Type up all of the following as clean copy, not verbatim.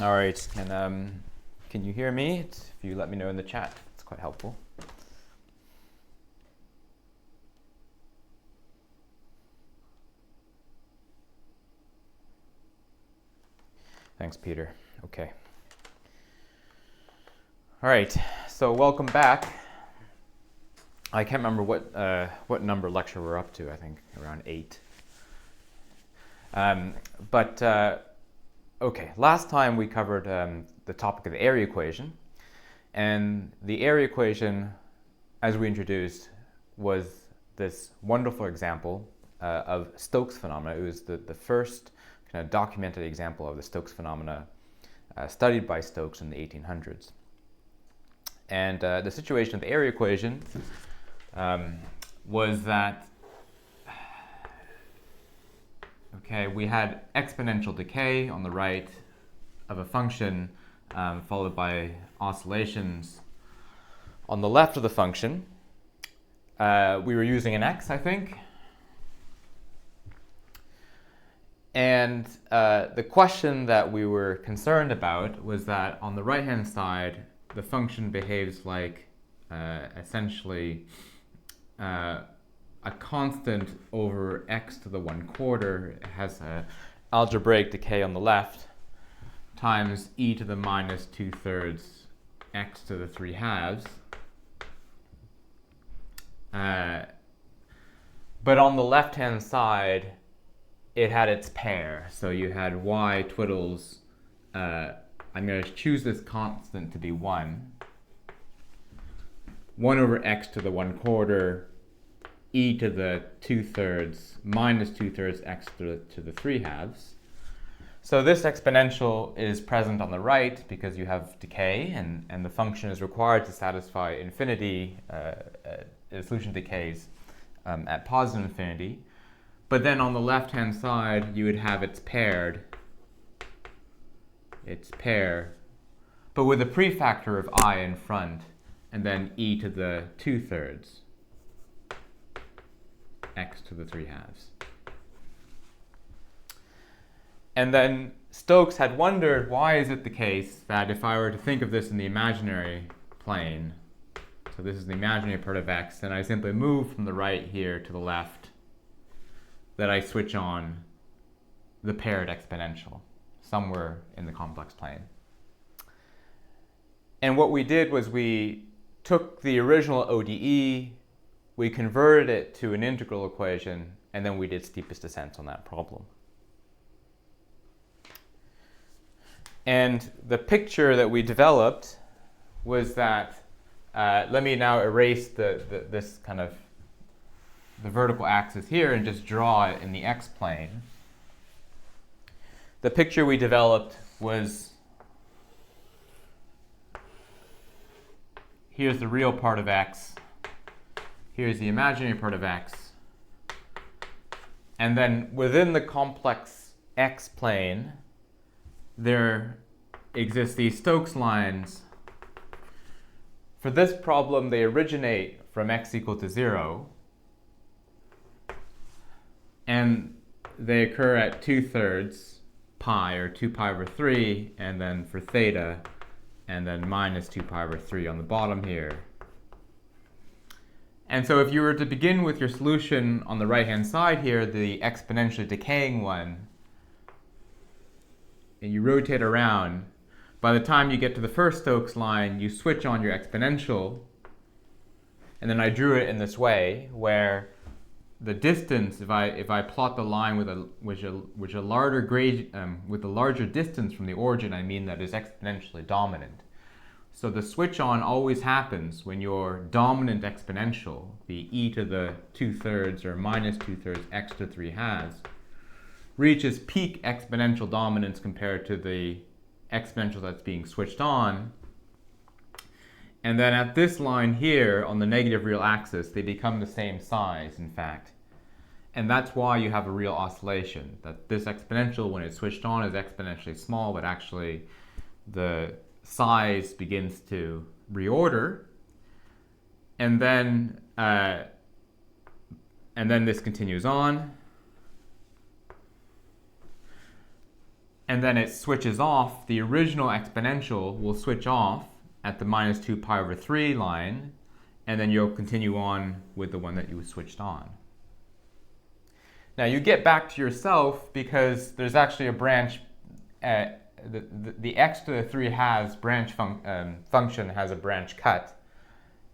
All right, can you hear me? If you let me know in the chat, it's quite helpful. Thanks, Peter. Okay. All right, so welcome back. I can't remember what number lecture we're up to. I think around 8. Okay, last time we covered the topic of the Airy equation. And the Airy equation, as we introduced, was this wonderful example of Stokes phenomena. It was the first kind of documented example of the Stokes phenomena studied by Stokes in the 1800s. And the situation of the Airy equation was that we had exponential decay on the right of a function followed by oscillations on the left of the function. We were using an x, I think. And the question that we were concerned about was that on the right-hand side, the function behaves like essentially a constant over x to the 1/4. It has an algebraic decay on the left times e to the minus 2/3 x to the 3/2. But on the left-hand side, it had its pair. So you had y twiddles. I'm going to choose this constant to be 1. 1 over x to the 1/4 e to the 2/3 minus 2/3 x to the 3/2. So this exponential is present on the right because you have decay, and the function is required to satisfy infinity. The solution decays at positive infinity. But then on the left-hand side, you would have its pair, but with a prefactor of I in front, and then e to the 2/3 x to the 3/2. And then Stokes had wondered, why is it the case that if I were to think of this in the imaginary plane, so this is the imaginary part of x, and I simply move from the right here to the left, that I switch on the paired exponential somewhere in the complex plane. And what we did was we took the original ODE, we converted it to an integral equation, and then we did steepest descent on that problem. And the picture that we developed was that, let me now erase this kind of the vertical axis here and just draw it in the x-plane. The picture we developed was, here's the real part of x, here's the imaginary part of x, and then within the complex x-plane, there exist these Stokes lines. For this problem, they originate from x equal to 0, and they occur at 2/3 pi, or 2 pi over 3, and then for theta, and then minus 2 pi over 3 on the bottom here. And so if you were to begin with your solution on the right-hand side here, the exponentially decaying one, and you rotate around, by the time you get to the first Stokes line, you switch on your exponential, and then I drew it in this way, where the distance, if I plot the line with a larger with a larger distance from the origin, I mean that is exponentially dominant. So the switch on always happens when your dominant exponential, the e to the 2/3 or minus 2/3 x to 3/2, reaches peak exponential dominance compared to the exponential that's being switched on. And then at this line here on the negative real axis, they become the same size, in fact. And that's why you have a real oscillation, that this exponential, when it's switched on, is exponentially small, but actually the size begins to reorder. And then this continues on. and then it switches off, the original exponential will switch off at the minus 2 pi over 3 line, and then you'll continue on with the one that you switched on. Now you get back to yourself because there's actually a branch, the x to the 3 halves branch function has a branch cut,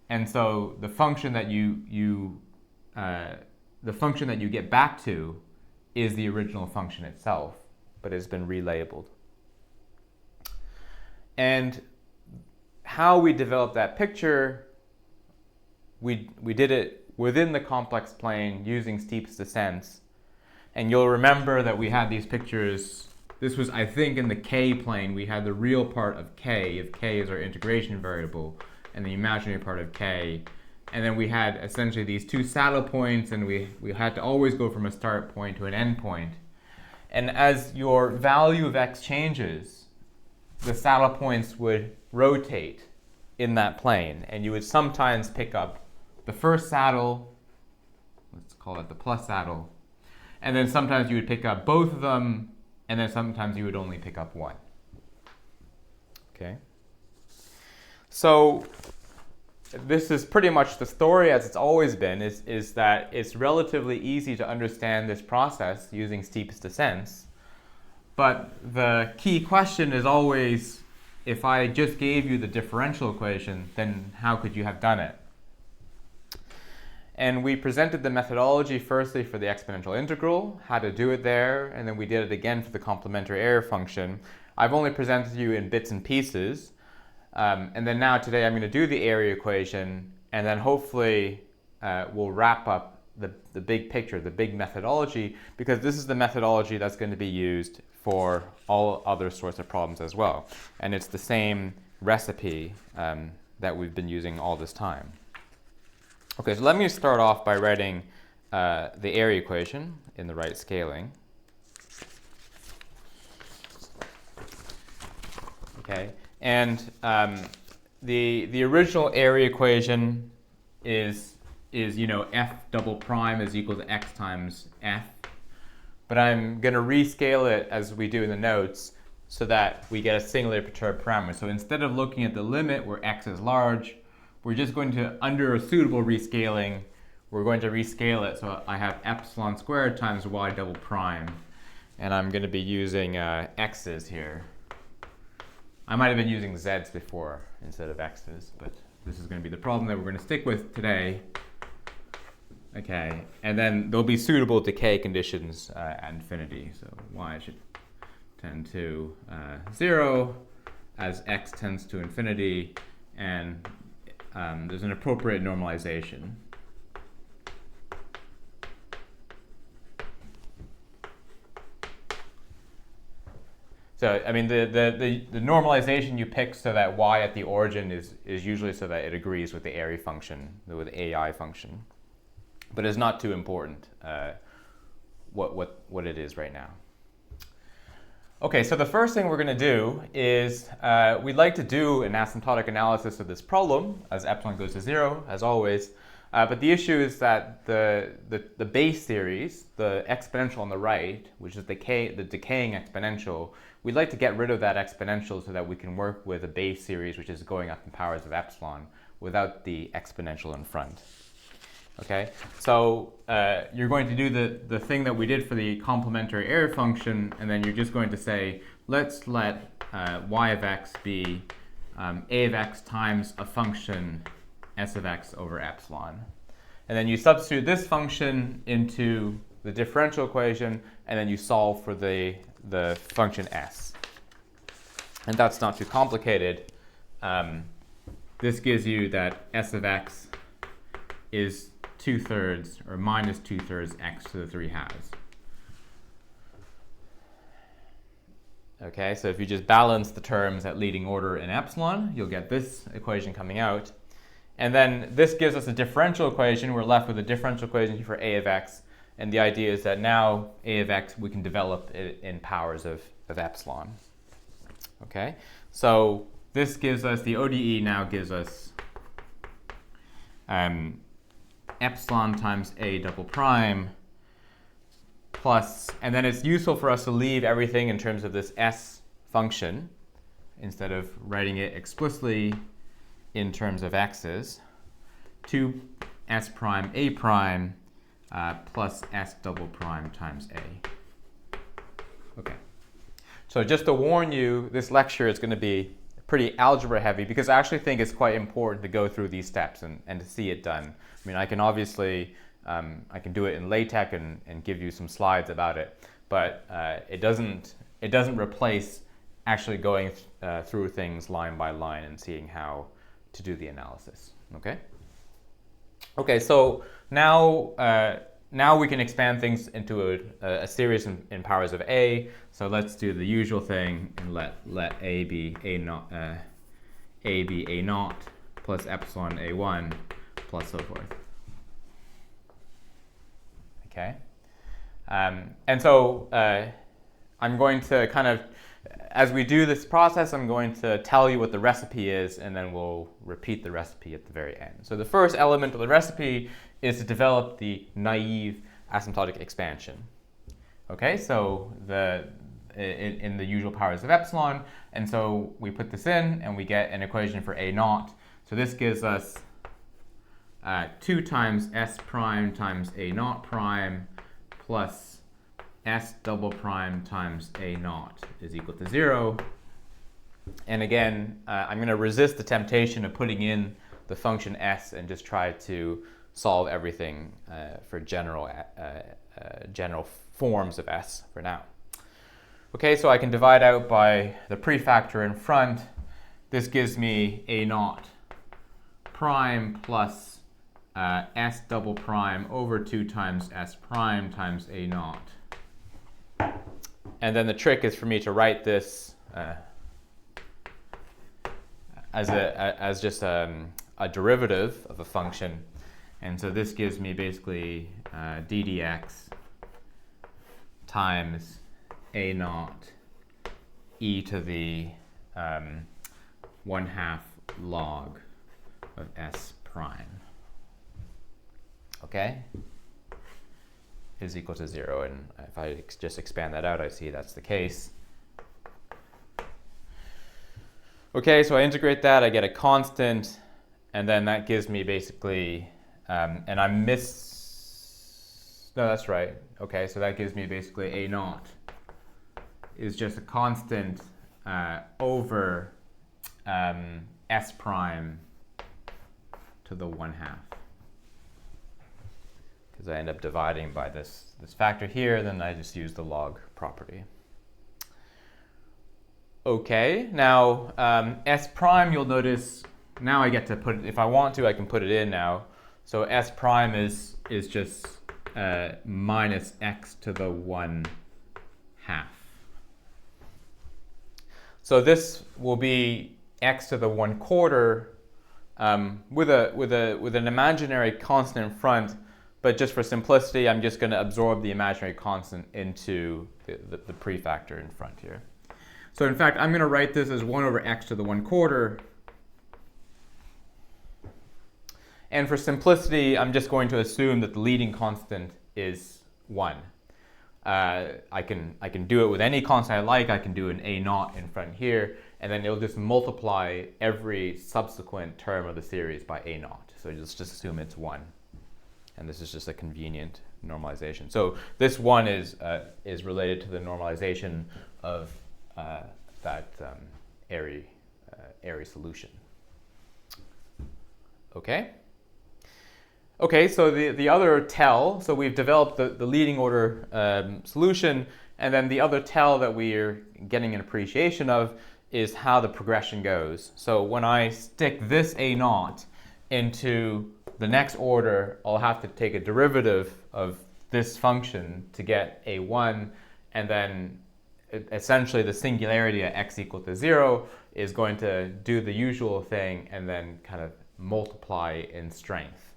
and so the function that you get back to is the original function itself, but it's been relabeled. And how we developed that picture, we did it within the complex plane using steepest descents. And you'll remember that we had these pictures. This was, I think, in the k plane. We had the real part of k, if k is our integration variable, and the imaginary part of k. And then we had essentially these two saddle points, and we had to always go from a start point to an end point. And as your value of x changes, the saddle points would rotate in that plane. And you would sometimes pick up the first saddle, let's call it the plus saddle, and then sometimes you would pick up both of them, and then sometimes you would only pick up one. Okay? So this is pretty much the story as it's always been, is that it's relatively easy to understand this process using steepest descents. But the key question is always, if I just gave you the differential equation, then how could you have done it? And we presented the methodology firstly for the exponential integral, how to do it there, and then we did it again for the complementary error function. I've only presented you in bits and pieces. And then now today I'm going to do the Airy equation, and then hopefully we'll wrap up the big picture, the big methodology, because this is the methodology that's going to be used for all other sorts of problems as well. And it's the same recipe that we've been using all this time. Okay, so let me start off by writing the Airy equation in the right scaling. Okay, and the original Airy equation is f double prime is equal to x times f. But I'm going to rescale it as we do in the notes so that we get a singularly perturbed parameter. So instead of looking at the limit where x is large, we're just going to, under a suitable rescaling, we're going to rescale it so I have epsilon squared times y double prime. And I'm going to be using x's here. I might have been using z's before instead of x's, but this is going to be the problem that we're going to stick with today. Okay, and then there'll be suitable decay conditions at infinity. So y should tend to 0 as x tends to infinity, and there's an appropriate normalization. So, I mean, the normalization you pick so that y at the origin is usually so that it agrees with the Airy function, with the AI function. But it's not too important what it is right now. Okay, so the first thing we're going to do is we'd like to do an asymptotic analysis of this problem as epsilon goes to 0, as always. But the issue is that the base series, the exponential on the right, which is the decaying exponential, we'd like to get rid of that exponential so that we can work with a base series which is going up in powers of epsilon without the exponential in front. Okay, so you're going to do the thing that we did for the complementary error function, and then you're just going to say, let's let y of x be a of x times a function s of x over epsilon. And then you substitute this function into the differential equation, and then you solve for the function s. And that's not too complicated. This gives you that s of x is 2/3 or minus 2/3 x to the 3 halves. Okay, so if you just balance the terms at leading order in epsilon, you'll get this equation coming out. And then this gives us a differential equation. We're left with a differential equation for a of x. And the idea is that now a of x, we can develop it in powers of epsilon. Okay, so this gives us, the ODE now gives us epsilon times a double prime plus, and then it's useful for us to leave everything in terms of this s function instead of writing it explicitly in terms of x's, 2s prime a prime plus s double prime times a. Okay. So just to warn you, this lecture is going to be pretty algebra heavy because I actually think it's quite important to go through these steps and to see it done. I mean, I can obviously, I can do it in LaTeX and give you some slides about it, but it doesn't replace actually going through things line by line and seeing how to do the analysis. Okay? Okay, so now we can expand things into a series in powers of a. So let's do the usual thing and let a be a naught plus epsilon a1 plus so forth. Okay, and so I'm going to kind of, as we do this process, I'm going to tell you what the recipe is, and then we'll repeat the recipe at the very end. So the first element of the recipe is to develop the naive asymptotic expansion. Okay, so in the usual powers of epsilon, and so we put this in, and we get an equation for a naught. So this gives us 2 times s prime times a naught prime plus s double prime times a naught is equal to 0. And again, I'm going to resist the temptation of putting in the function s and just try to solve everything for general forms of s for now. Okay, so I can divide out by the prefactor in front. This gives me a naught prime plus s double prime over 2 times s prime times a naught. And then the trick is for me to write this as just a derivative of a function. And so this gives me basically ddx times a naught e to the 1/2 log of s prime. Okay? Is equal to 0. And if I just expand that out, I see that's the case. Okay, so I integrate that, I get a constant, and then that gives me basically, and no, that's right. Okay, so that gives me basically a naught is just a constant over s prime to the 1/2. Because I end up dividing by this factor here, then I just use the log property. Okay, now s prime, you'll notice now I get to put it, if I want to, I can put it in now. So s prime is just minus x to the 1/2. So this will be x to the 1/4 with an imaginary constant in front, but just for simplicity, I'm just going to absorb the imaginary constant into the prefactor in front here. So in fact, I'm going to write this as 1 over x to the 1/4. And for simplicity, I'm just going to assume that the leading constant is 1. I can do it with any constant I like. I can do an a naught in front here, and then it'll just multiply every subsequent term of the series by a naught. So just assume it's 1. And this is just a convenient normalization. So this 1 is related to the normalization of that Airy solution. Okay? Okay, so the other tell, so we've developed the leading order solution, and then the other tell that we're getting an appreciation of is how the progression goes. So when I stick this a naught into the next order, I'll have to take a derivative of this function to get a1, and then essentially the singularity at x equal to 0 is going to do the usual thing and then kind of multiply in strength.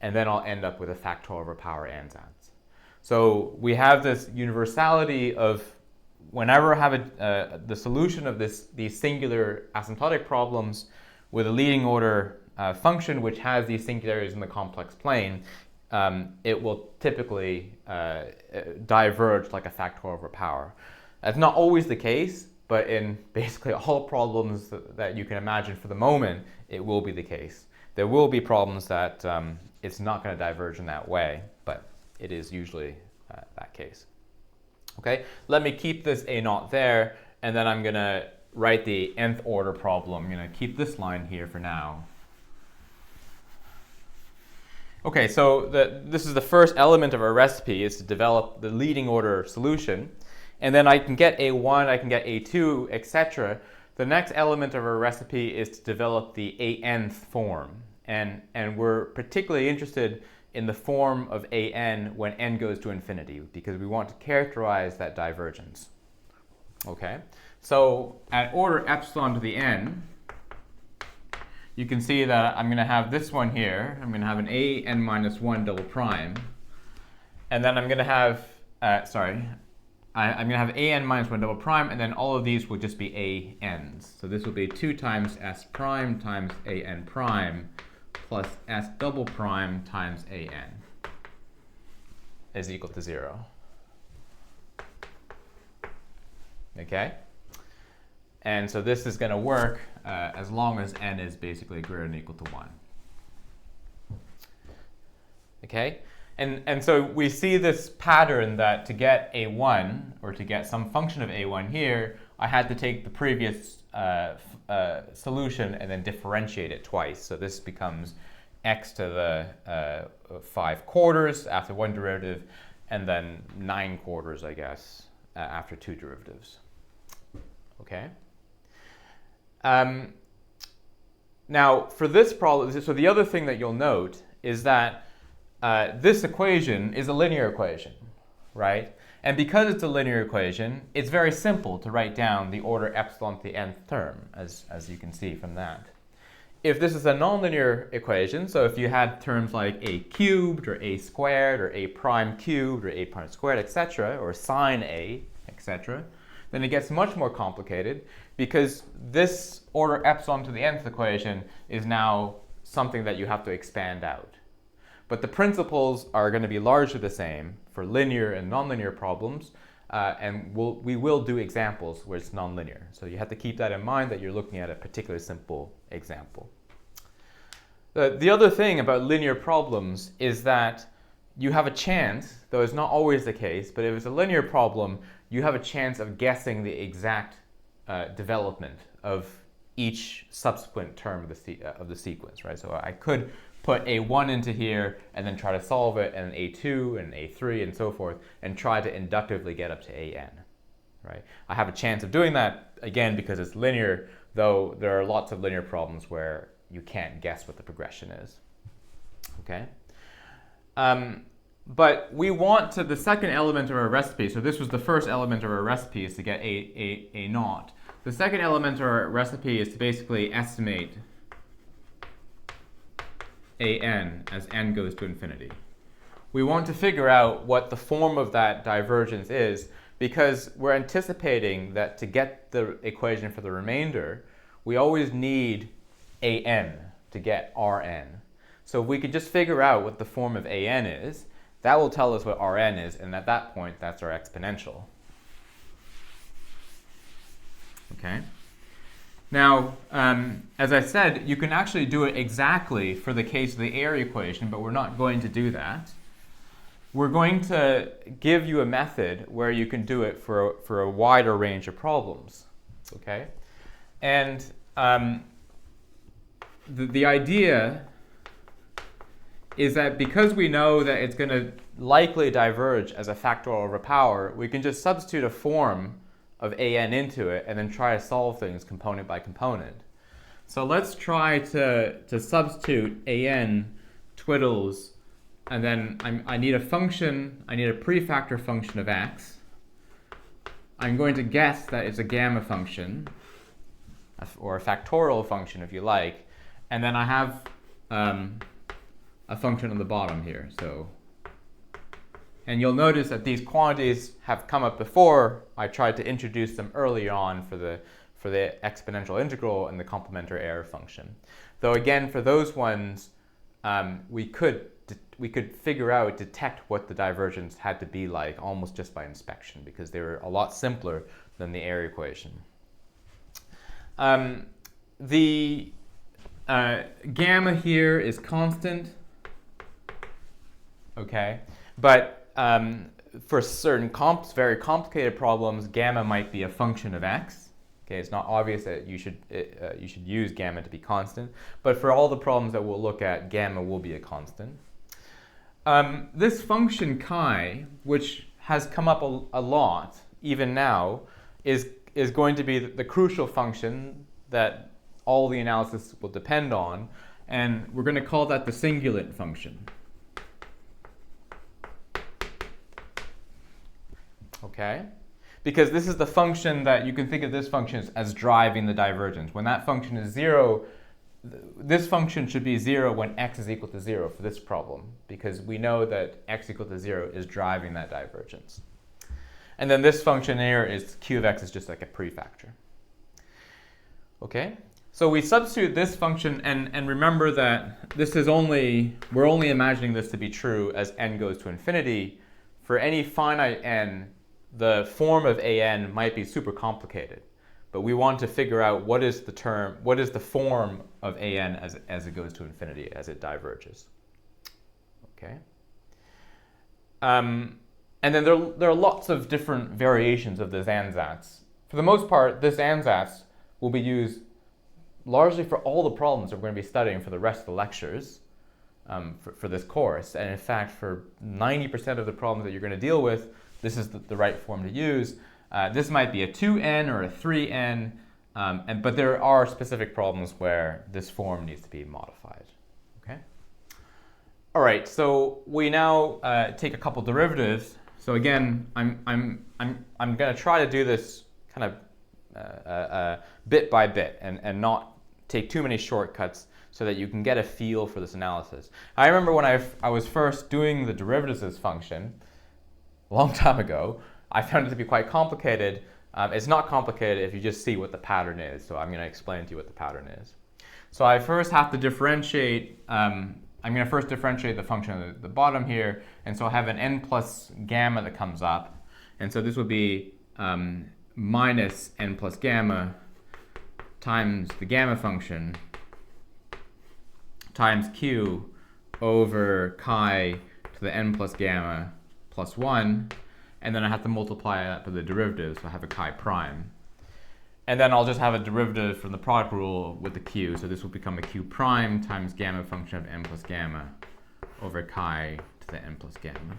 And then I'll end up with a factorial over power ansatz. So we have this universality of whenever I have the solution of these singular asymptotic problems with a leading order function which has these singularities in the complex plane, it will typically diverge like a factorial over power. That's not always the case, but in basically all problems that you can imagine for the moment, it will be the case. There will be problems that it's not going to diverge in that way, but it is usually that case. Okay, let me keep this A naught there, and then I'm going to write the nth order problem. I'm going to keep this line here for now. Okay, so this is the first element of our recipe, is to develop the leading order solution. And then I can get A1, I can get A2, etc. The next element of our recipe is to develop the ANth form. And we're particularly interested in the form of AN when n goes to infinity, because we want to characterize that divergence. Okay, so at order epsilon to the n, you can see that I'm going to have this one here. I'm going to have an an minus 1 double prime. And then I'm going to have, I'm going to have an minus 1 double prime, and then all of these will just be an's. So this will be 2 times s prime times an prime plus s double prime times an is equal to 0. Okay? And so this is going to work as long as n is basically greater than or equal to 1. Okay? And so we see this pattern that to get a1, or to get some function of a1 here, I had to take the previous solution and then differentiate it twice. So this becomes x to the 5 quarters after one derivative, and then 9 quarters, I guess, after 2 derivatives. Okay? Now, for this problem, so the other thing that you'll note is that this equation is a linear equation, right? And because it's a linear equation, it's very simple to write down the order epsilon to the nth term, as you can see from that. If this is a nonlinear equation, so if you had terms like a cubed, or a squared, or a prime cubed, or a prime squared, etc., or sine a, etc., then it gets much more complicated, because this order epsilon to the nth equation is now something that you have to expand out. But the principles are going to be largely the same for linear and nonlinear problems, and we will do examples where it's nonlinear. So you have to keep that in mind, that you're looking at a particularly simple example. The other thing about linear problems is that you have a chance, though it's not always the case, but if it's a linear problem, you have a chance of guessing the exact development of each subsequent term of the sequence, right? So I could put a1 into here and then try to solve it, and a2 and a3 and so forth, and try to inductively get up to an, right? I have a chance of doing that, again, because it's linear, though there are lots of linear problems where you can't guess what the progression is. Okay? But we want to, the second element of our recipe, so this was the first element of our recipe, is to get a naught. The second element of our recipe is to basically estimate an as n goes to infinity. We want to figure out what the form of that divergence is, because we're anticipating that to get the equation for the remainder, we always need an to get Rn. So if we could just figure out what the form of an is, that will tell us what Rn is, and at that point, that's our exponential. Okay? Now, as I said, you can actually do it exactly for the case of the Airy equation, but we're not going to do that. We're going to give you a method where you can do it for a wider range of problems. Okay? And the idea is that because we know that it's going to likely diverge as a factorial over power, we can just substitute a form of an into it and then try to solve things component by component. So let's try to substitute an twiddles, and then I need a function, I need a prefactor function of x. I'm going to guess that it's a gamma function, or a factorial function if you like, and then I have a function on the bottom here. So, and you'll notice that these quantities have come up before. I tried to introduce them early on for the exponential integral and the complementary error function. Though again, for those ones, we could detect what the divergence had to be like almost just by inspection, because they were a lot simpler than the Airy equation. The gamma here is constant, okay, but for certain very complicated problems, gamma might be a function of x. Okay, it's not obvious that you should use gamma to be constant, but for all the problems that we'll look at, gamma will be a constant. This function chi, which has come up a lot even now, is going to be the crucial function that all the analysis will depend on, and we're going to call that the singulant function. Okay? Because this is the function that you can think of this function as driving the divergence. When that function is 0, this function should be 0 when x is equal to 0 for this problem, because we know that x equal to 0 is driving that divergence. And then this function here is q of x is just like a prefactor. Okay? So we substitute this function, and remember that this is we're only imagining this to be true as n goes to infinity. For any finite n, the form of an might be super complicated, but we want to figure out what is the form of an as it goes to infinity, as it diverges. Okay. And then there are lots of different variations of this ansatz. For the most part, this ansatz will be used largely for all the problems that we're going to be studying for the rest of the lectures for this course. And in fact, for 90% of the problems that you're going to deal with, this is the right form to use. This might be a 2n or a 3n, but there are specific problems where this form needs to be modified. Okay. All right. So we now take a couple derivatives. So again, I'm going to try to do this kind of bit by bit and not take too many shortcuts, so that you can get a feel for this analysis. I remember when I was first doing the derivatives of this function a long time ago, I found it to be quite complicated. It's not complicated if you just see what the pattern is, so I'm going to explain to you what the pattern is. So I first have to differentiate, I'm going to first differentiate the function at the bottom here, and so I have an n plus gamma that comes up, and so this would be minus n plus gamma times the gamma function times q over chi to the n plus gamma plus 1, and then I have to multiply that by the derivative, so I have a chi prime. And then I'll just have a derivative from the product rule with the q, so this will become a q prime times gamma function of n plus gamma over chi to the n plus gamma.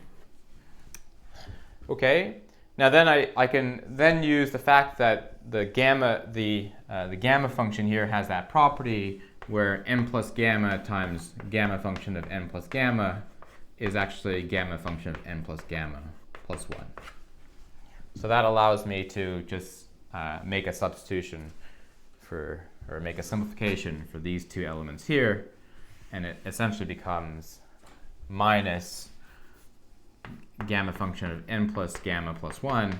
Okay, now then I can then use the fact that the gamma function here has that property where n plus gamma times gamma function of n plus gamma is actually gamma function of n plus gamma plus 1. So that allows me to just make a substitution or make a simplification for these two elements here, and it essentially becomes minus gamma function of n plus gamma plus 1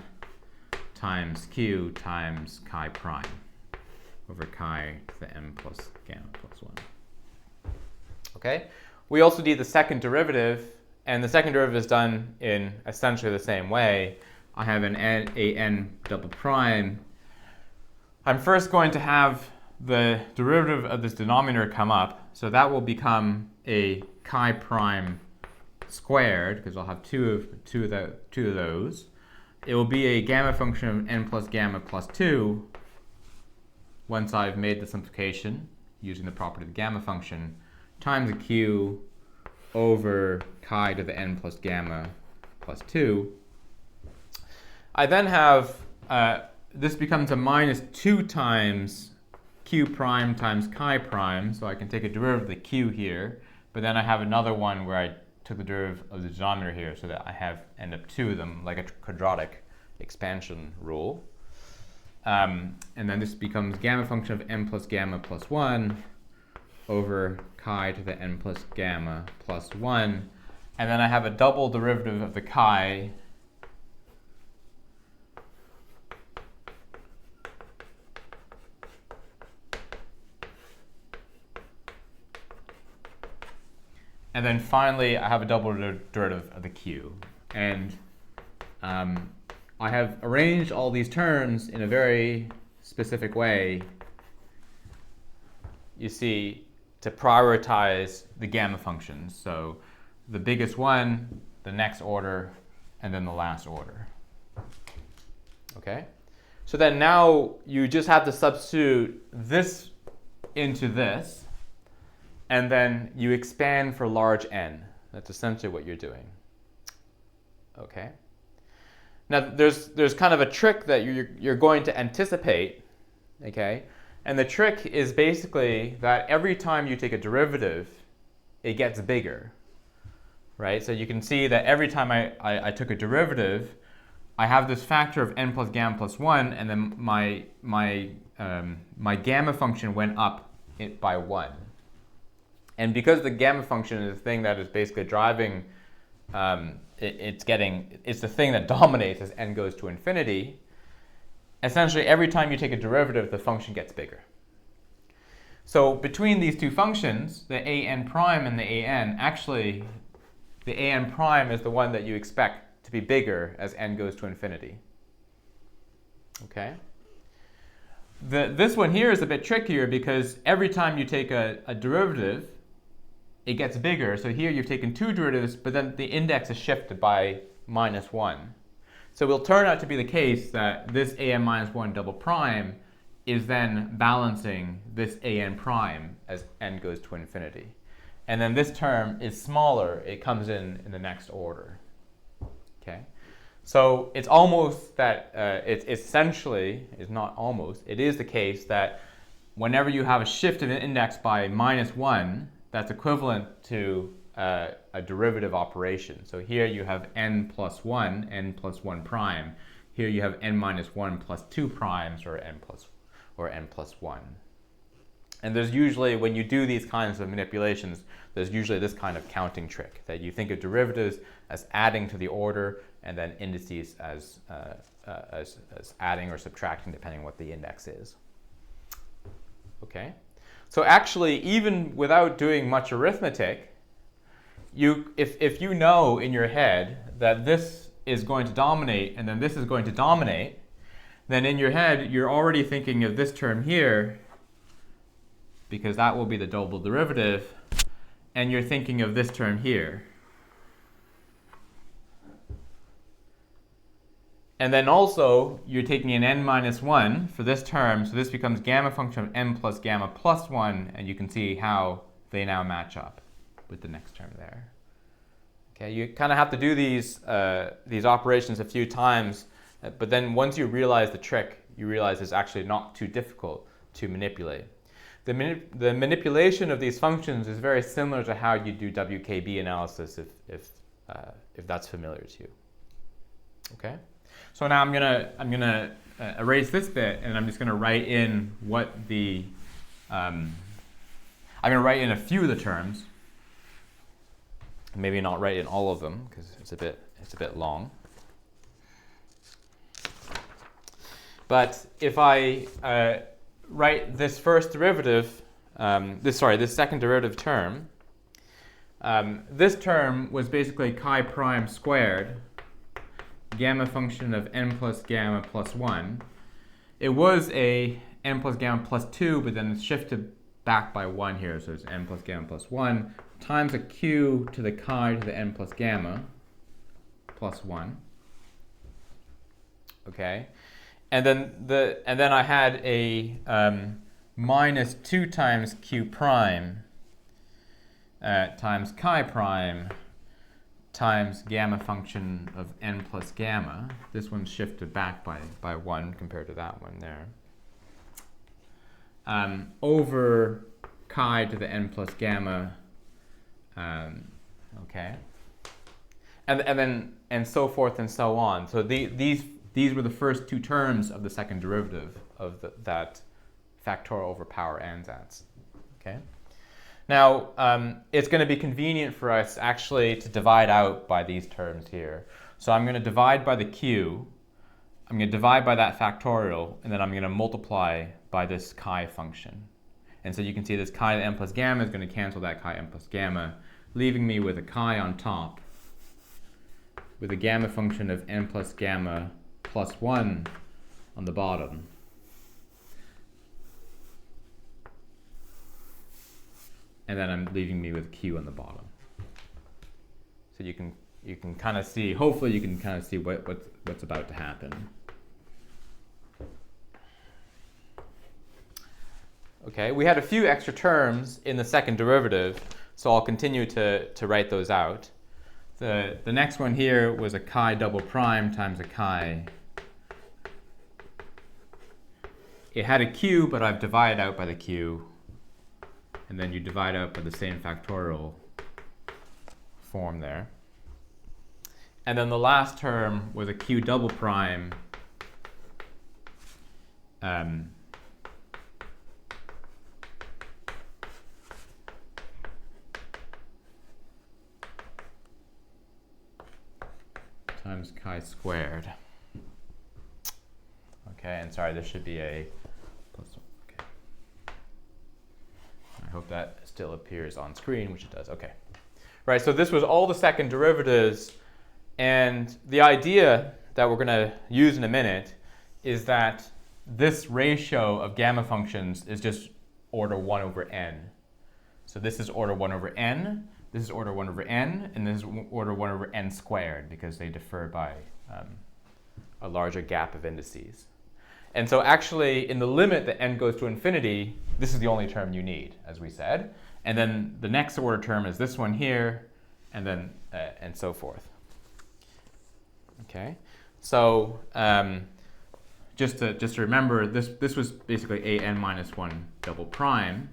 times q times chi prime over chi to the n plus gamma plus 1. Okay? We also need the second derivative, and the second derivative is done in essentially the same way. I have an n double prime. I'm first going to have the derivative of this denominator come up, so that will become a chi prime squared, because I'll have two of those. It will be a gamma function of n plus gamma plus 2 once I've made the simplification using the property of the gamma function, times a q over chi to the n plus gamma plus 2. I then have, this becomes a minus 2 times q prime times chi prime, so I can take a derivative of the q here, but then I have another one where I took the derivative of the denominator here, so that I end up 2 of them, like a quadratic expansion rule. And then this becomes gamma function of n plus gamma plus 1 over chi to the n plus gamma plus 1. And then I have a double derivative of the chi And then finally, I have a double derivative of the q. And I have arranged all these terms in a very specific way, you see, to prioritize the gamma functions. So the biggest one, the next order, and then the last order. Okay? So then now you just have to substitute this into this, and then you expand for large n. That's essentially what you're doing. Okay? Now there's kind of a trick that you're going to anticipate, okay? And the trick is basically that every time you take a derivative, it gets bigger, right? So you can see that every time I took a derivative, I have this factor of n plus gamma plus 1, and then my gamma function went up by 1. And because the gamma function is the thing that is basically driving, it's the thing that dominates as n goes to infinity, essentially every time you take a derivative, the function gets bigger. So between these two functions, the an prime and the an, actually the an prime is the one that you expect to be bigger as n goes to infinity. Okay? This one here is a bit trickier because every time you take a derivative, it gets bigger. So here you've taken two derivatives, but then the index is shifted by -1. So it will turn out to be the case that this an minus 1 double prime is then balancing this an prime as n goes to infinity. And then this term is smaller. It comes in the next order. Okay? So it's almost that, it's essentially, it's not almost, it is the case that whenever you have a shift of an index by -1, that's equivalent to a derivative operation. So here you have n plus 1, n plus 1 prime. Here you have n minus 1 plus 2 primes, or n plus 1. And there's usually, when you do these kinds of manipulations, there's usually this kind of counting trick, that you think of derivatives as adding to the order, and then indices as adding or subtracting depending on what the index is. Okay? So actually, even without doing much arithmetic, if you know in your head that this is going to dominate and then this is going to dominate, then in your head you're already thinking of this term here, because that will be the double derivative, and you're thinking of this term here. And then also, you're taking an n minus 1 for this term, so this becomes gamma function of n plus gamma plus 1, and you can see how they now match up with the next term there. Okay, you kind of have to do these operations a few times, but then once you realize the trick, you realize it's actually not too difficult to manipulate. The manipulation of these functions is very similar to how you do WKB analysis, if that's familiar to you. Okay. So now I'm gonna erase this bit, and I'm just gonna write in what the I'm gonna write in a few of the terms. Maybe not write in all of them because it's a bit long. But if I write this first derivative, this second derivative term, this term was basically chi prime squared, gamma function of n plus gamma plus 1. It was a n plus gamma plus 2, but then it's shifted back by 1 here, so it's n plus gamma plus 1 times a q to the chi to the n plus gamma plus 1. Okay, and then I had a minus 2 times q prime times chi prime times gamma function of n plus gamma. This one's shifted back by 1 compared to that one there. Over chi to the n plus gamma. Okay. And so forth and so on. So these were the first two terms of the second derivative of that factorial over power ansatz. Okay. Now, it's going to be convenient for us actually to divide out by these terms here. So I'm going to divide by the q, I'm going to divide by that factorial, and then I'm going to multiply by this chi function. And so you can see this chi to n plus gamma is going to cancel that chi n plus gamma. leaving me with a chi on top, with a gamma function of n plus gamma plus 1 on the bottom. And then I'm leaving me with q on the bottom. So you can kind of see, hopefully you can kind of see what's about to happen. Okay, we had a few extra terms in the second derivative, so I'll continue to write those out. The next one here was a chi double prime times a chi. It had a q, but I've divided out by the q. And then you divide out by the same factorial form there. And then the last term was a q double prime times chi squared. Okay, and sorry, there should be a plus 1. Okay. I hope that still appears on screen, which it does. Okay. Right, so this was all the second derivatives, and the idea that we're going to use in a minute is that this ratio of gamma functions is just order 1 over n. So this is order 1 over n, this is order 1 over n, and this is order 1 over n squared, because they differ by a larger gap of indices. And so actually, in the limit that n goes to infinity, this is the only term you need, as we said. And then the next order term is this one here, and then and so forth. Okay, so just to remember, this was basically a n minus 1 double prime.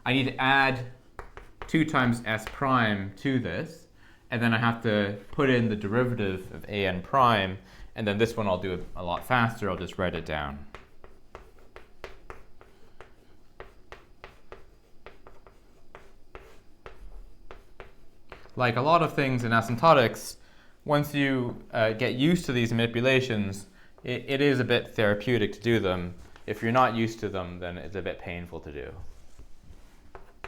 I need to add 2 times s prime to this, and then I have to put in the derivative of a n prime, and then this one I'll do a lot faster. I'll just write it down. Like a lot of things in asymptotics, once you get used to these manipulations, it is a bit therapeutic to do them. If you're not used to them, then it's a bit painful to do.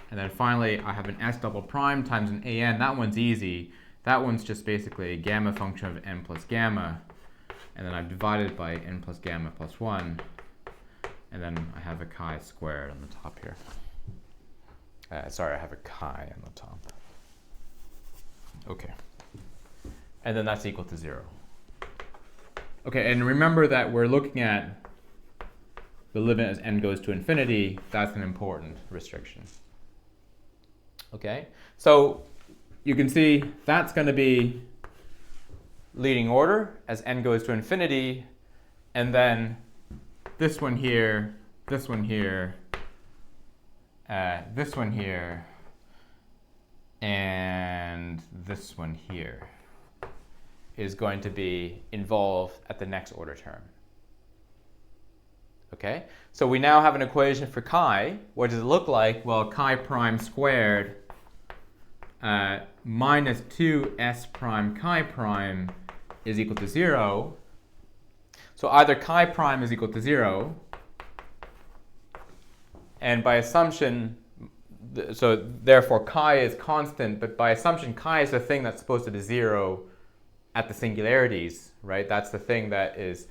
And then finally, I have an s double prime times an an. That one's easy. That one's just basically a gamma function of n plus gamma. And then I've divided by n plus gamma plus 1. And then I have a chi squared on the top here. Sorry, I have a chi on the top. Okay. And then that's equal to 0. Okay, and remember that we're looking at the limit as n goes to infinity. That's an important restriction. Okay, so you can see that's going to be leading order as n goes to infinity, and then this one here, this one here, this one here, and this one here is going to be involved at the next order term. Okay, so we now have an equation for chi. What does it look like? Well, chi prime squared minus 2s prime chi prime is equal to 0. So either chi prime is equal to 0, and by assumption, so therefore chi is constant, but by assumption chi is the thing that's supposed to be 0 at the singularities, right? That's the thing that is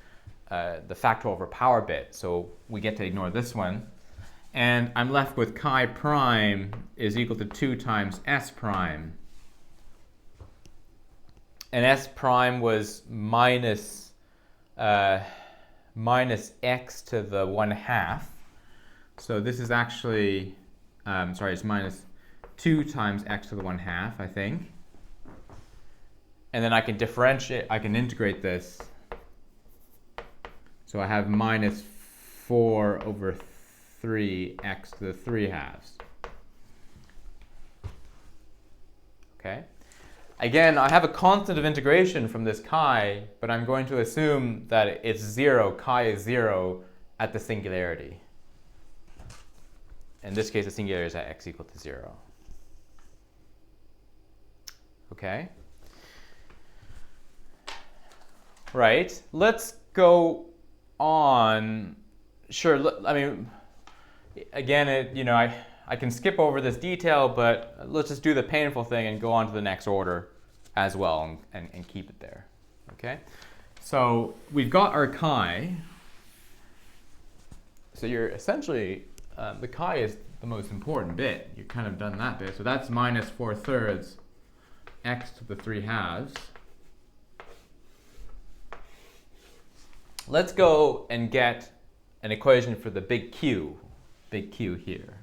the factor over power bit, so we get to ignore this one. And I'm left with chi prime is equal to 2 times s prime. And s prime was minus x to the 1/2. So this is actually, sorry, it's minus 2 times x to the 1/2, I think. And then I can differentiate, I can integrate this. So I have minus 4 over 3x to the 3/2. Okay. Again, I have a constant of integration from this chi, but I'm going to assume that it's 0, chi is 0 at the singularity. In this case, the singularity is at x equal to 0. Okay. Right. Let's go on. Sure. I mean, again, I can skip over this detail, but let's just do the painful thing and go on to the next order as well and keep it there. Okay? So we've got our chi. So you're essentially, the chi is the most important bit. You've kind of done that bit. So that's minus 4/3 x to the 3/2. Let's go and get an equation for the big Q here.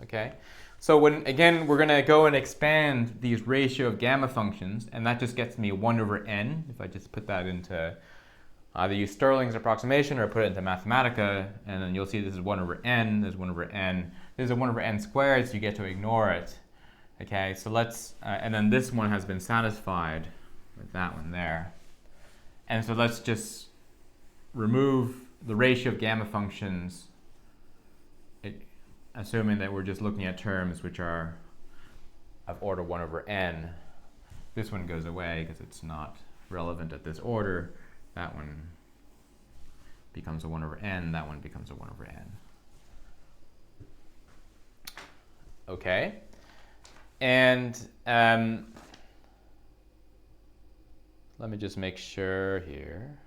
Okay? So again, we're going to go and expand these ratio of gamma functions, and that just gets me 1/n. If I just put that into, either use Stirling's approximation or put it into Mathematica, and then you'll see this is 1/n, there's 1/n, there's a 1/n squared, so you get to ignore it. Okay, so let's, and then this one has been satisfied with that one there. And so let's just remove the ratio of gamma functions, assuming that we're just looking at terms which are of order 1/n. This one goes away because it's not relevant at this order. That one becomes a 1/n, that one becomes a 1/n. Okay, and let me just make sure here.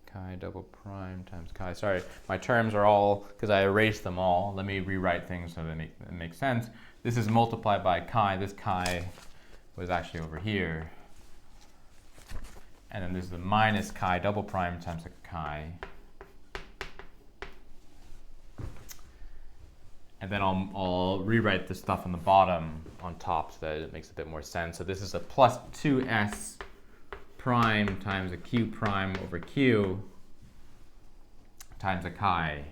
Chi double prime times chi. Sorry, my terms are all, because I erased them all. Let me rewrite things so that it makes sense. This is multiplied by chi. This chi was actually over here. And then this is the minus chi double prime times a chi. And then I'll rewrite the stuff on the bottom on top so that it makes a bit more sense. So this is a plus 2s prime times a q prime over q times a chi.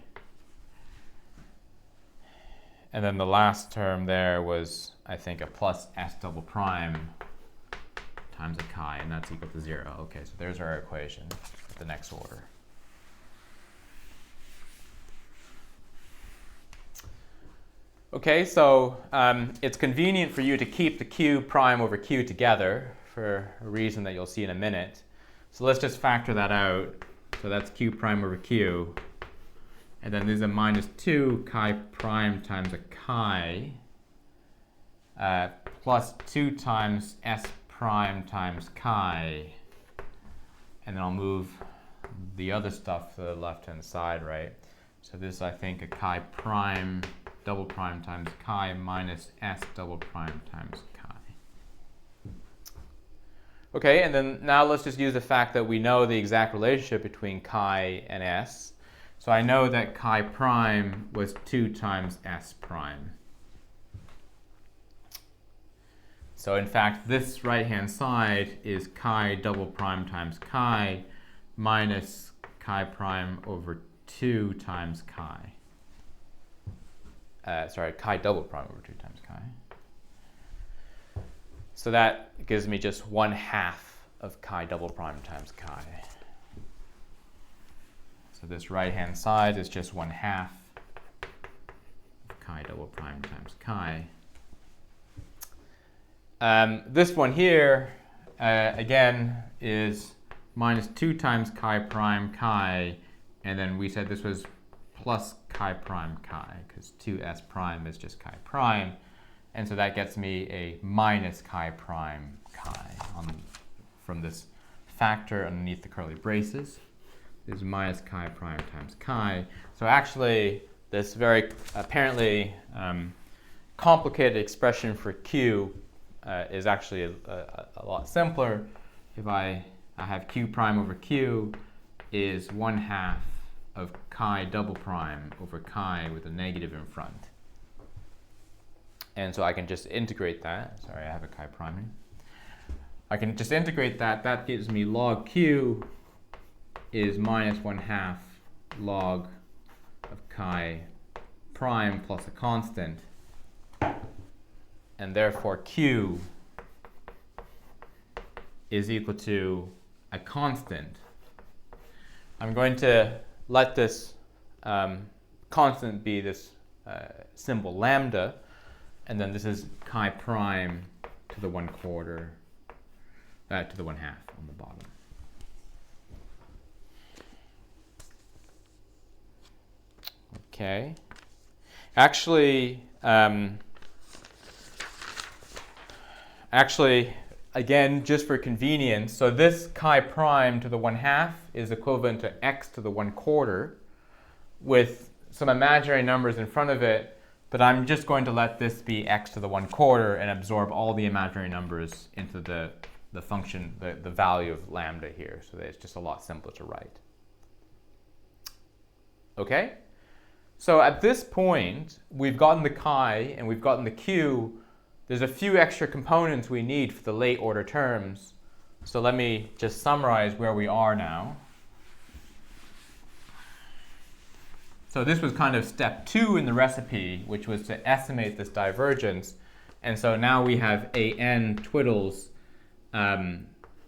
And then the last term there was, I think, a plus s double prime times a chi, and that's equal to 0. Okay, so there's our equation at the next order. Okay, so it's convenient for you to keep the q prime over q together for a reason that you'll see in a minute. So let's just factor that out. So that's q prime over q. And then there's a minus 2 chi prime times a chi plus 2 times s prime times chi. And then I'll move the other stuff to the left-hand side, right? So this, I think, a chi prime double prime times chi minus s double prime times chi. Okay, and then now let's just use the fact that we know the exact relationship between chi and s. So I know that chi prime was 2 times s prime. So in fact, this right-hand side is chi double prime times chi minus chi prime over 2 times chi. Chi double prime over 2 times chi. So that gives me just 1/2 of chi double prime times chi. So this right-hand side is just 1/2 of chi double prime times chi. This one here, again, is minus 2 times chi prime chi, and then we said this was plus chi prime chi, because 2s prime is just chi prime. And so that gets me a minus chi prime chi from this factor underneath the curly braces. This is minus chi prime times chi. So actually, this very apparently complicated expression for q is actually a lot simpler. If I have q prime over q is 1/2 of chi double prime over chi with a negative in front. And so I can just integrate that. Sorry, I have a chi prime here. I can just integrate that. That gives me log q is minus 1/2 log of chi prime plus a constant. And therefore q is equal to a constant. I'm going to let this constant be this symbol lambda. And then this is chi prime to the 1/4, to the 1/2 on the bottom. Okay. Actually, again, just for convenience, so this chi prime to the 1/2 is equivalent to x to the 1/4 with some imaginary numbers in front of it, but I'm just going to let this be x to the 1/4 and absorb all the imaginary numbers into the function, the value of lambda here, so that it's just a lot simpler to write. Okay? So at this point, we've gotten the chi and we've gotten the q. There's a few extra components we need for the late order terms. So let me just summarize where we are now. So this was kind of step 2 in the recipe, which was to estimate this divergence. And so now we have an twiddles.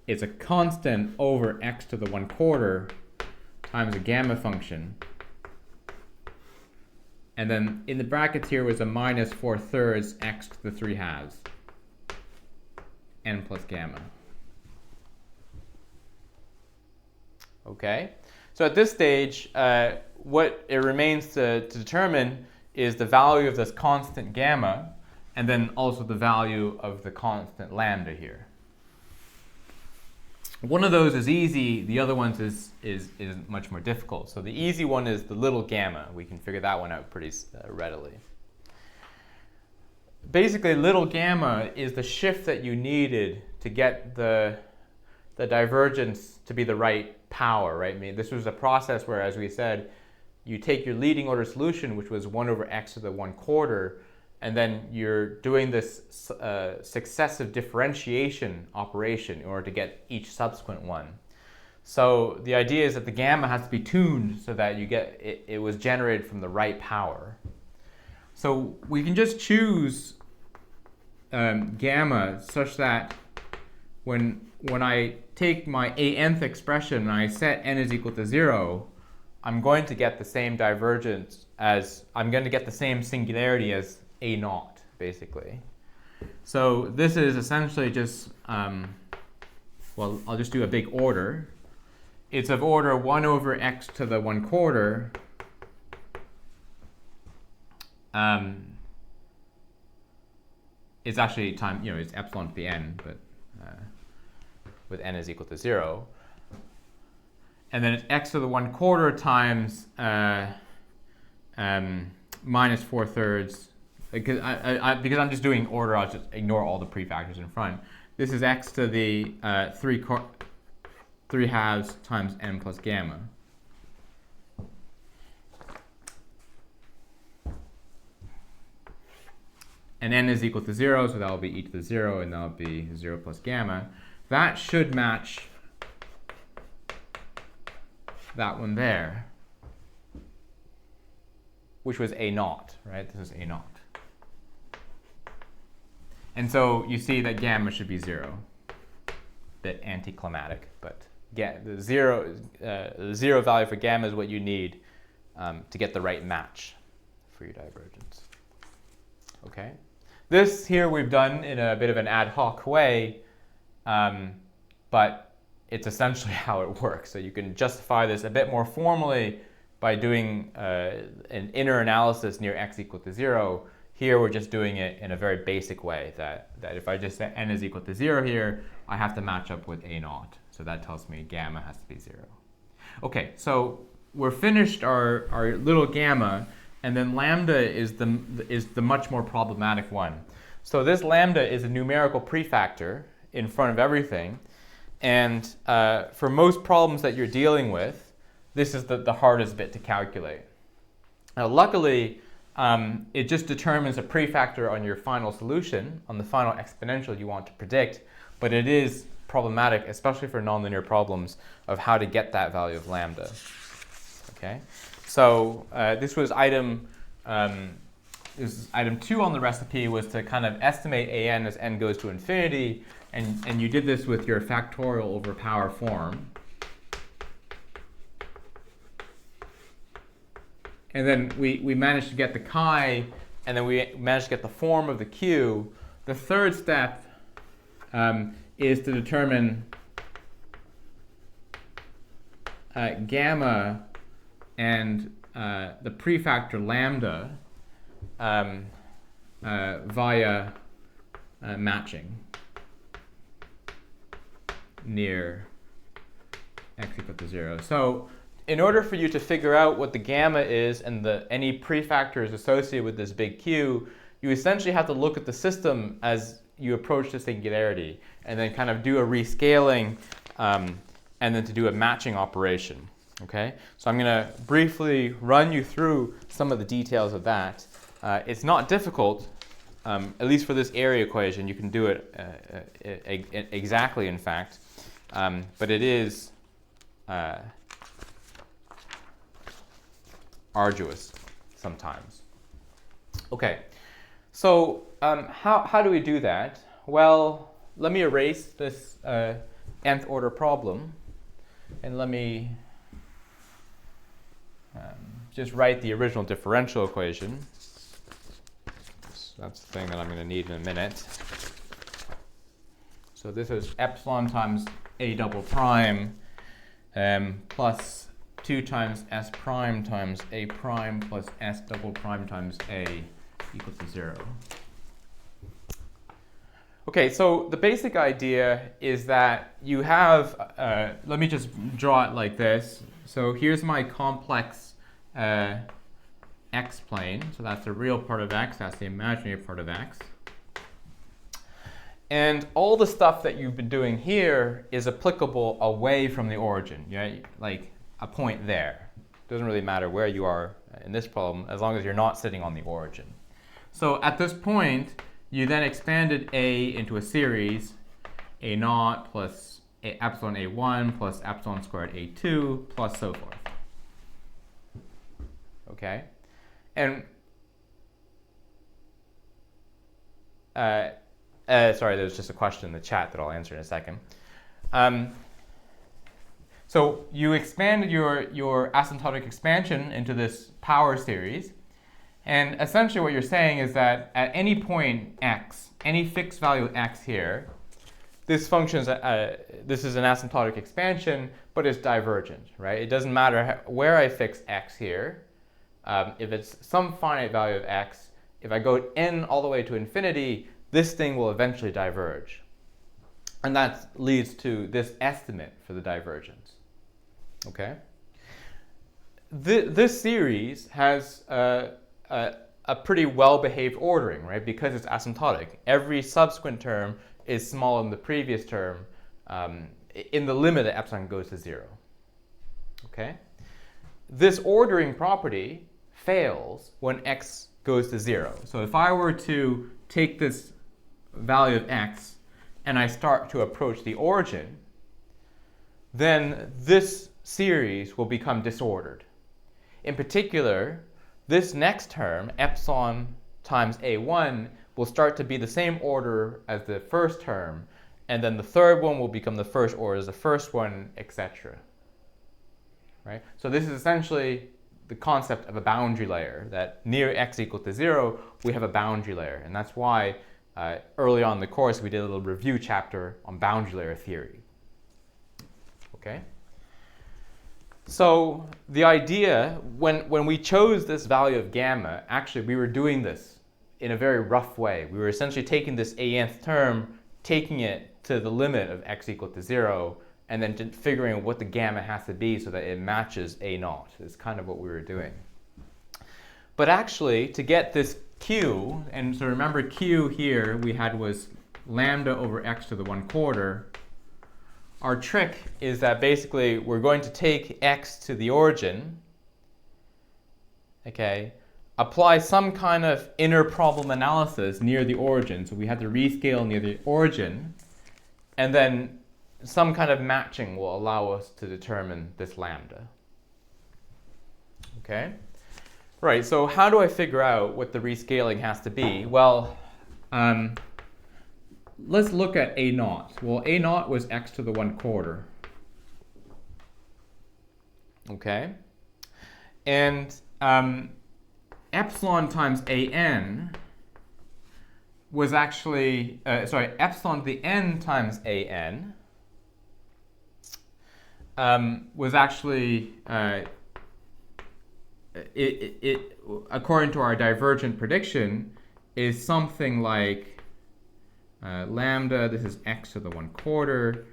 It's a constant over x to the 1/4 times a gamma function. And then in the brackets here was a minus 4/3 x to the 3/2 n plus gamma. Okay, so at this stage, what it remains to determine is the value of this constant gamma, and then also the value of the constant lambda here. One of those is easy, the other one is much more difficult. So the easy one is the little gamma. We can figure that one out pretty readily. Basically, little gamma is the shift that you needed to get the divergence to be the right power, right? I mean, this was a process where, as we said, you take your leading order solution, which was 1 over x to the 1/4, and then you're doing this successive differentiation operation in order to get each subsequent one. So the idea is that the gamma has to be tuned so that you get it was generated from the right power. So we can just choose gamma such that when I take my anth expression and I set n is equal to 0, I'm going to get the same divergence as, I'm going to get the same singularity as a0, basically. So this is essentially just, well, I'll just do a big order. It's of order 1 over x to the 1/4. It's actually time, it's epsilon to the n, but with n is equal to 0. And then it's x to the 1/4 times minus 4/3. Because I'm just doing order, I'll just ignore all the prefactors in front. This is x to the 3/2 times n plus gamma. And n is equal to 0, so that will be e to the 0, and that will be 0 plus gamma. That should match that one there, which was a0, right? This is a0. And so you see that gamma should be 0. Bit anticlimactic, but the zero value for gamma is what you need to get the right match for your divergence. Okay. This here we've done in a bit of an ad hoc way, but it's essentially how it works. So you can justify this a bit more formally by doing an inner analysis near x equal to 0. Here we're just doing it in a very basic way, that if I just set n is equal to 0 here, I have to match up with a0. So that tells me gamma has to be 0. Okay, so we're finished our little gamma, and then lambda is the much more problematic one. So this lambda is a numerical prefactor in front of everything, and for most problems that you're dealing with, this is the hardest bit to calculate. Now luckily, it just determines a prefactor on your final solution, on the final exponential you want to predict, but it is problematic, especially for nonlinear problems, of how to get that value of lambda. Okay, so this was item 2 on the recipe, was to kind of estimate an as n goes to infinity, and you did this with your factorial over power form. And then we managed to get the chi, and then we managed to get the form of the q. The third step is to determine gamma and the prefactor lambda via matching near x equal to 0. So in order for you to figure out what the gamma is and any prefactors associated with this big Q, you essentially have to look at the system as you approach the singularity and then kind of do a rescaling and then to do a matching operation. Okay? So I'm going to briefly run you through some of the details of that. It's not difficult, at least for this area equation. You can do it exactly, in fact, but it is arduous sometimes. Okay, so how do we do that? Well, let me erase this nth order problem, and let me just write the original differential equation. So that's the thing that I'm going to need in a minute. So this is epsilon times a double prime plus 2 times s prime times a prime plus s double prime times a equals to 0. Okay, so the basic idea is that you have, let me just draw it like this. So here's my complex x-plane. So that's the real part of x, that's the imaginary part of x. And all the stuff that you've been doing here is applicable away from the origin, yeah? Like a point there. Doesn't really matter where you are in this problem as long as you're not sitting on the origin. So at this point, you then expanded A into a series, A0 plus epsilon A1 plus epsilon squared A2 plus so forth. Okay? And sorry, there's just a question in the chat that I'll answer in a second. So you expanded your asymptotic expansion into this power series. And essentially what you're saying is that at any point x, any fixed value x here, this function is this is an asymptotic expansion, but it's divergent, right? It doesn't matter where I fix x here. If it's some finite value of x, if I go n all the way to infinity, this thing will eventually diverge. And that leads to this estimate for the divergence. Okay? This series has a pretty well-behaved ordering, right? Because it's asymptotic. Every subsequent term is smaller than the previous term in the limit that epsilon goes to 0. Okay? This ordering property fails when x goes to 0. So if I were to take this value of x and I start to approach the origin, then this series will become disordered. In particular, this next term, epsilon times a1, will start to be the same order as the first term, and then the third one will become the first order as the first one, etc. Right? So this is essentially the concept of a boundary layer, that near x equal to 0, we have a boundary layer. And that's why early on in the course we did a little review chapter on boundary layer theory. Okay? So the idea, when we chose this value of gamma, actually we were doing this in a very rough way. We were essentially taking this a-nth term, taking it to the limit of x equal to 0, and then figuring out what the gamma has to be so that it matches a0. Is kind of what we were doing. But actually, to get this q, and so remember q here we had was lambda over x to the 1/4. Our trick is that basically we're going to take x to the origin, okay, apply some kind of inner problem analysis near the origin. So we had to rescale near the origin, and then some kind of matching will allow us to determine this lambda. Okay? Right, so how do I figure out what the rescaling has to be? Well, let's look at a0. Well, a0 was x to the 1/4. Okay? And epsilon times an was actually, epsilon to the n times an was actually it according to our divergent prediction, is something like lambda, this is x to the 1/4.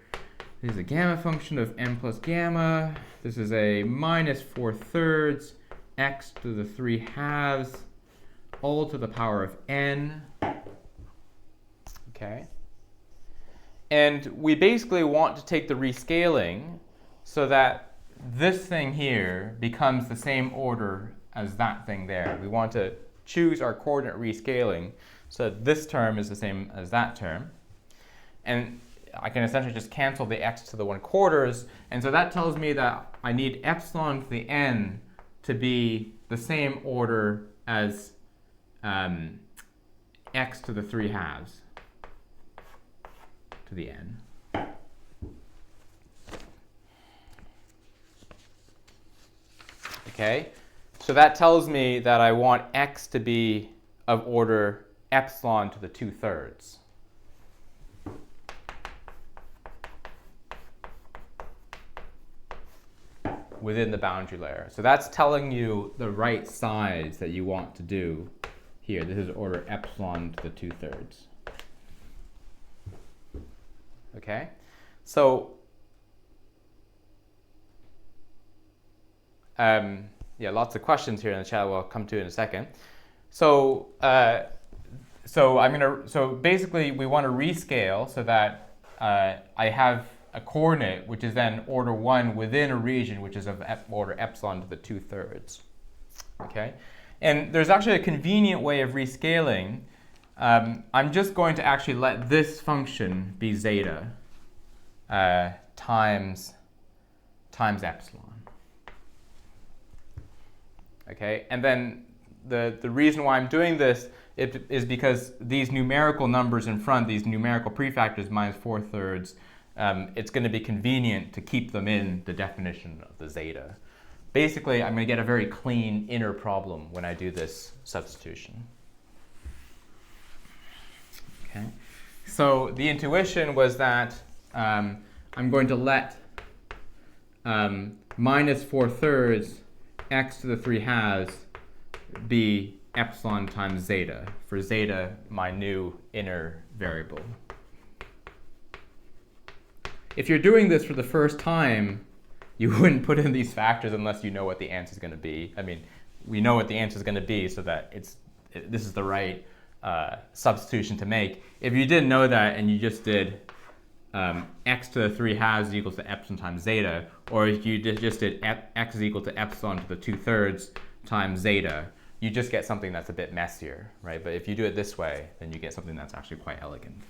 This is a gamma function of n plus gamma. This is a minus 4/3 x to the 3/2 all to the power of n. Okay. And we basically want to take the rescaling so that this thing here becomes the same order as that thing there. We want to choose our coordinate rescaling so that this term is the same as that term. And I can essentially just cancel the x to the 1/4, and so that tells me that I need epsilon to the n to be the same order as x to the 3/2 to the n. Okay, so that tells me that I want x to be of order epsilon to the 2/3. Within the boundary layer. So that's telling you the right size that you want to do here. This is order epsilon to the 2/3. Okay, so yeah, lots of questions here in the chat. We'll come to in a second. So so basically we want to rescale so that I have a coordinate which is then order 1 within a region which is of order epsilon to the 2/3. Okay, and there's actually a convenient way of rescaling. I'm just going to actually let this function be zeta times epsilon. Okay, and then the reason why I'm doing this is because these numerical numbers in front, these numerical prefactors minus 4/3, it's going to be convenient to keep them in the definition of the zeta. Basically, I'm going to get a very clean inner problem when I do this substitution. Okay, so the intuition was that I'm going to let minus 4/3 x to the 3/2 be epsilon times zeta, for zeta, my new inner variable. If you're doing this for the first time, you wouldn't put in these factors unless you know what the answer is going to be. I mean, we know what the answer is going to be so that this is the right substitution to make. If you didn't know that and you just did x to the 3/2 is equal to epsilon times zeta, or if you just did x is equal to epsilon to the 2/3 times zeta, you just get something that's a bit messier, right? But if you do it this way, then you get something that's actually quite elegant.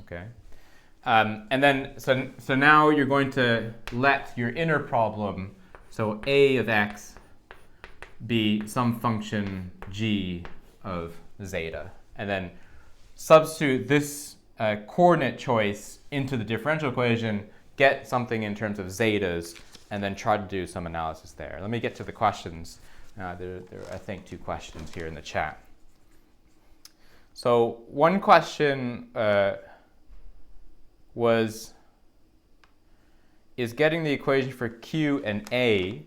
Okay, and then so now you're going to let your inner problem, so a of x, be some function g of zeta, and then substitute this coordinate choice into the differential equation, get something in terms of zetas, and then try to do some analysis there. Let me get to the questions. There are, I think, 2 questions here in the chat. So one question is getting the equation for q and a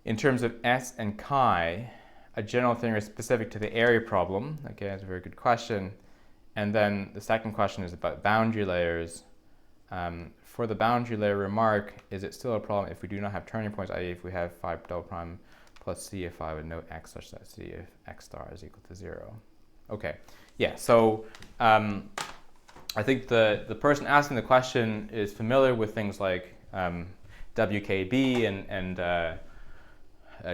in terms of s and chi a general thing or specific to the Airy problem? Okay, that's a very good question. And then the second question is about boundary layers. For the boundary layer remark, is it still a problem if we do not have turning points, i.e. if we have phi double prime plus c if I with no x such that c if x star is equal to 0? Okay, yeah, so I think the person asking the question is familiar with things like WKB and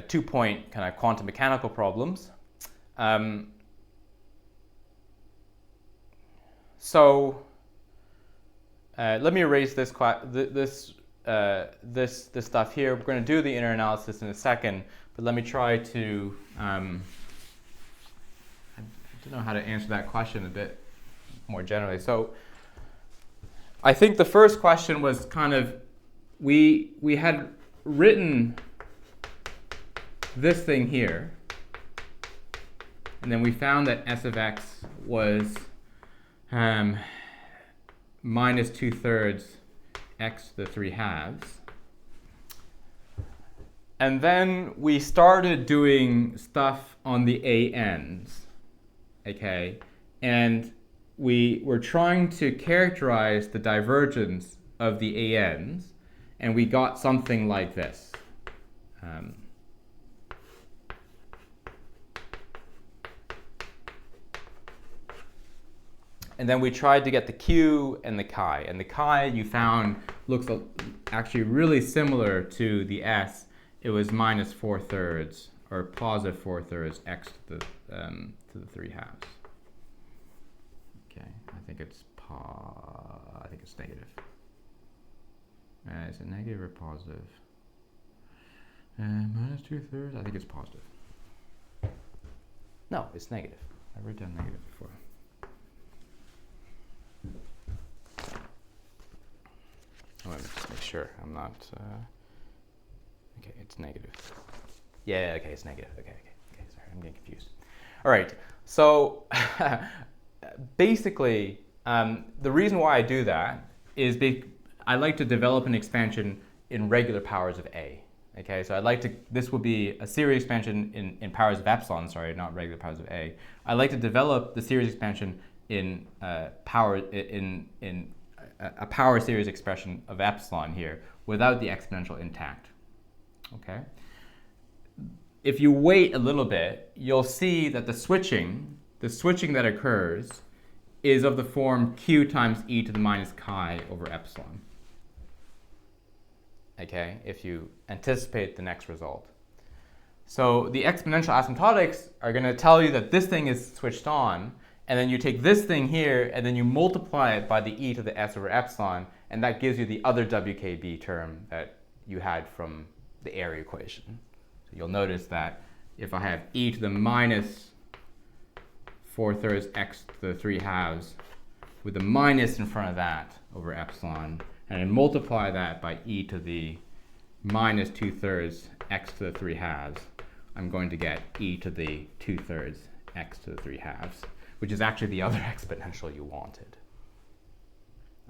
2-point kind of quantum mechanical problems. So let me erase this stuff here. We're going to do the inner analysis in a second, but let me try to I don't know how to answer that question a bit more generally. So I think the first question was kind of, we had written this thing here, and then we found that s of x was minus 2/3 x to the 3/2. And then we started doing stuff on the ANs, okay? And we were trying to characterize the divergence of the ANs, and we got something like this. And then we tried to get the Q and the chi. And the chi you found looks actually really similar to the S. It was minus 4/3 or positive 4/3 x to the 3/2. Okay, I think it's negative. Is it negative or positive? Minus 2/3. I think it's positive. No, it's negative. I wrote down negative before. Let me just make sure I'm not. Okay, it's negative. Yeah, okay, it's negative. Okay, sorry, I'm getting confused. All right, so basically, the reason why I do that is I like to develop an expansion in regular powers of A. Okay, so I'd like to. This will be a series expansion in powers of epsilon. Sorry, not regular powers of A. I like to develop the series expansion in a power series expression of epsilon here without the exponential intact. Okay. If you wait a little bit, you'll see that the switching that occurs is of the form q times e to the minus chi over epsilon. Okay, if you anticipate the next result. So the exponential asymptotics are going to tell you that this thing is switched on, and then you take this thing here, and then you multiply it by the e to the s over epsilon, and that gives you the other WKB term that you had from the Airy equation. So you'll notice that if I have e to the minus 4/3 x to the 3/2 with the minus in front of that over epsilon, and I multiply that by e to the minus 2/3 x to the 3/2, I'm going to get e to the 2/3 x to the 3/2, which is actually the other exponential you wanted.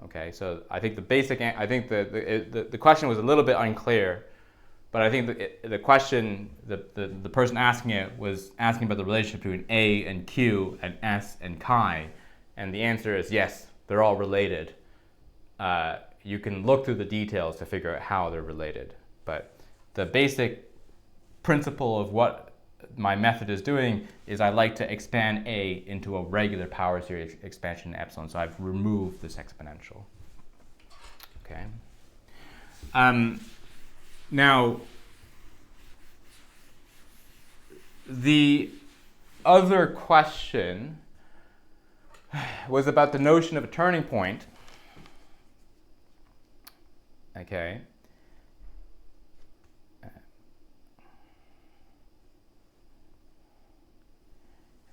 Okay, so I think the question was a little bit unclear, but I think the question, the person asking it was asking about the relationship between A and Q and S and chi, and the answer is yes, they're all related. You can look through the details to figure out how they're related, but the basic principle of what my method is doing is I like to expand A into a regular power series expansion in epsilon, so I've removed this exponential. Okay. Now, the other question was about the notion of a turning point. Okay.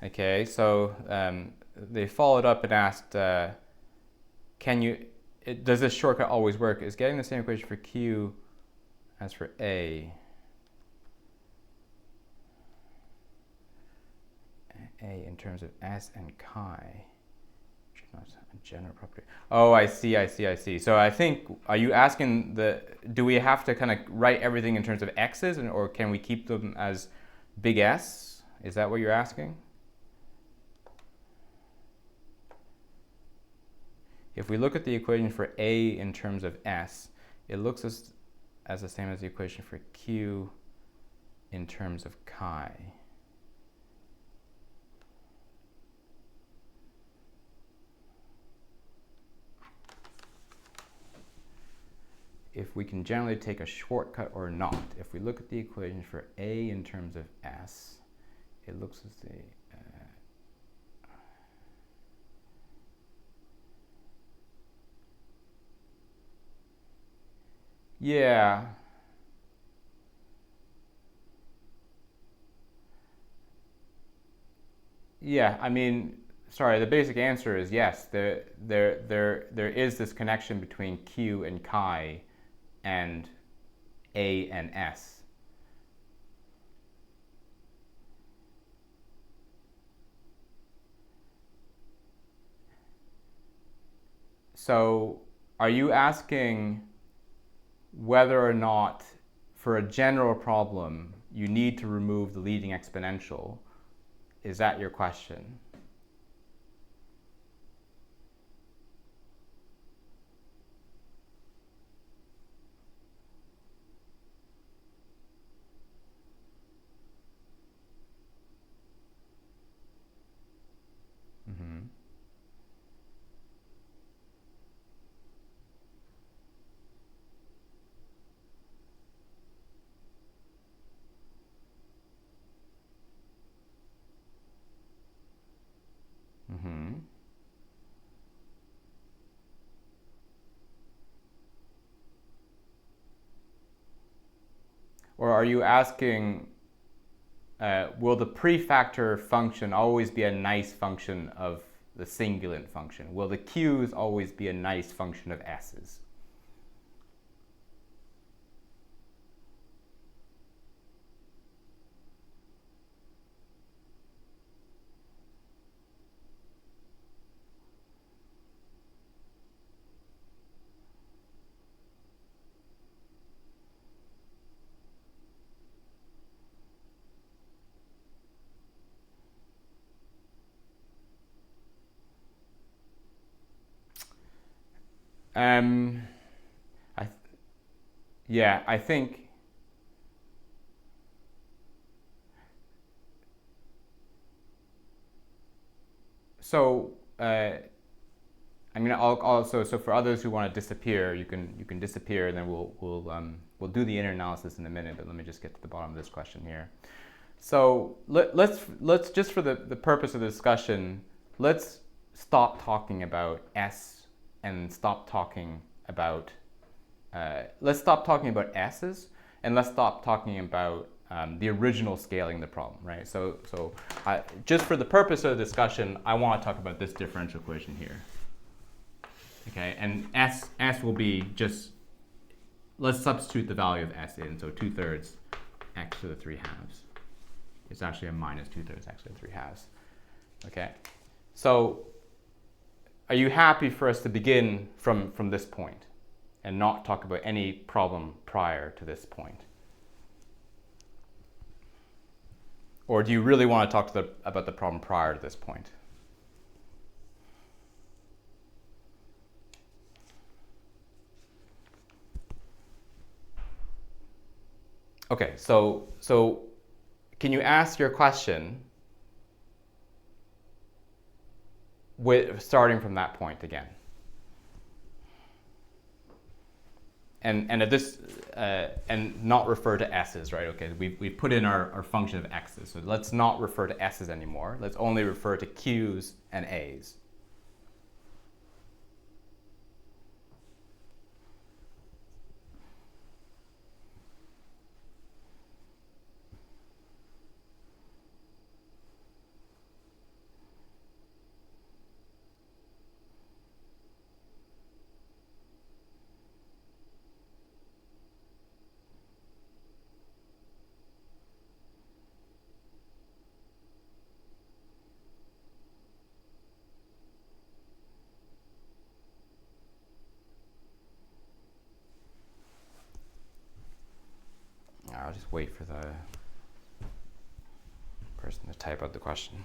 Okay, so they followed up and asked, does this shortcut always work? Is getting the same equation for Q as for A in terms of S and chi, which is not a general property. Oh, I see. So I think, are you asking do we have to kind of write everything in terms of x's, or can we keep them as big S? Is that what you're asking? If we look at the equation for A in terms of S, it looks as the same as the equation for Q in terms of chi. If we can generally take a shortcut or not. If we look at the equation for A in terms of S, it looks as the yeah. Yeah, I mean, sorry, the basic answer is yes. There is this connection between Q and chi and A and S. So are you asking whether or not for a general problem, you need to remove the leading exponential. Is that your question? Mm-hmm. Mm-hmm. Or are you asking, will the prefactor function always be a nice function of the singulant function? Will the q's always be a nice function of s's? I think so. I mean, I'll also, so for others who want to disappear, you can disappear, and then we'll do the inner analysis in a minute. But let me just get to the bottom of this question here. So let's just for the purpose of the discussion, let's stop talking about S and stop talking about let's stop talking about S's, and let's stop talking about the original scaling of the problem, right? So just for the purpose of the discussion, I want to talk about this differential equation here. Okay, and S will be just, let's substitute the value of S in, so 2/3 x to the 3/2. It's actually a minus 2/3 x to the 3/2. Okay, so are you happy for us to begin from this point and not talk about any problem prior to this point? Or do you really want to talk about the problem prior to this point? Okay, so can you ask your question starting from that point again? And at this and not refer to s's, right? Okay, we've put in our function of x's, so let's not refer to s's anymore. Let's only refer to q's and a's. I'll just wait for the person to type out the question.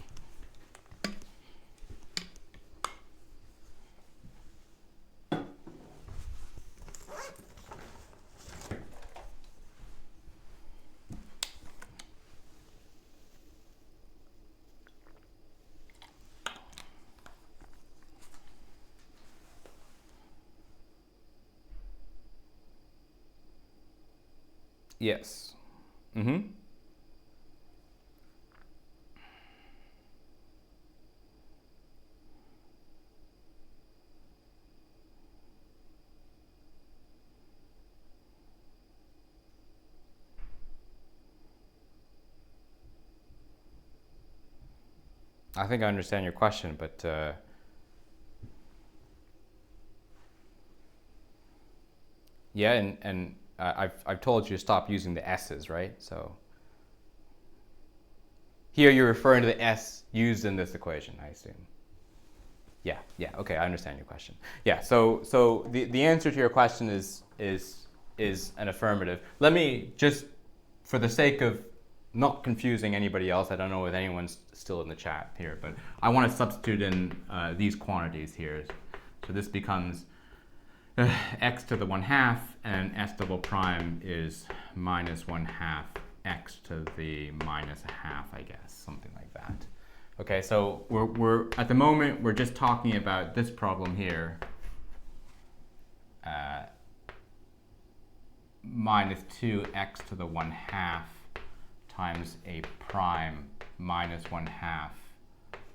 Yes. Mm-hmm. I think I understand your question, but yeah, and I've told you to stop using the s's, right? So here you're referring to the s used in this equation, I assume. Yeah, okay, I understand your question. Yeah, so the answer to your question is is an affirmative. Let me just, for the sake of not confusing anybody else, I don't know if anyone's still in the chat here, but I want to substitute in these quantities here. So this becomes x to the 1/2, and s double prime is minus 1/2 x to the minus 1/2, I guess, something like that. Okay, so we're at the moment we're just talking about this problem here, minus 2x to the 1/2 times a prime minus 1/2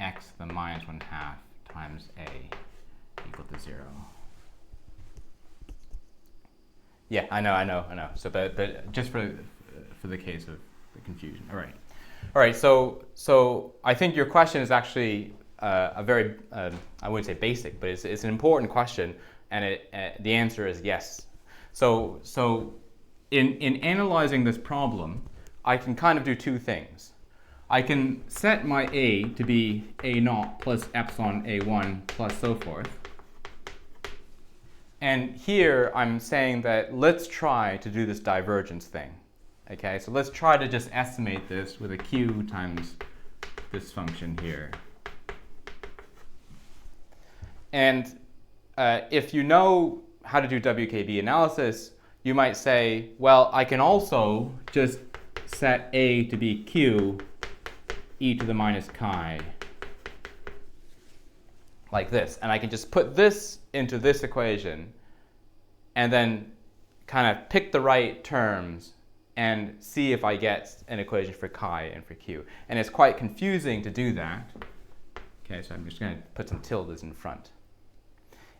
x to the minus 1/2 times a equal to 0. Yeah, I know. So, but just for the case of the confusion. All right. So I think your question is actually a very, I wouldn't say basic, but it's an important question, and the answer is yes. So in analyzing this problem, I can kind of do two things. I can set my a to be a0 plus epsilon a1 plus so forth. And here I'm saying that let's try to do this divergence thing. Okay, so let's try to just estimate this with a q times this function here. And if you know how to do WKB analysis, you might say, well, I can also just set a to be q e to the minus chi, like this. And I can just put this into this equation and then kind of pick the right terms and see if I get an equation for chi and for q. And it's quite confusing to do that. Okay, so I'm just going to put some tildes in front.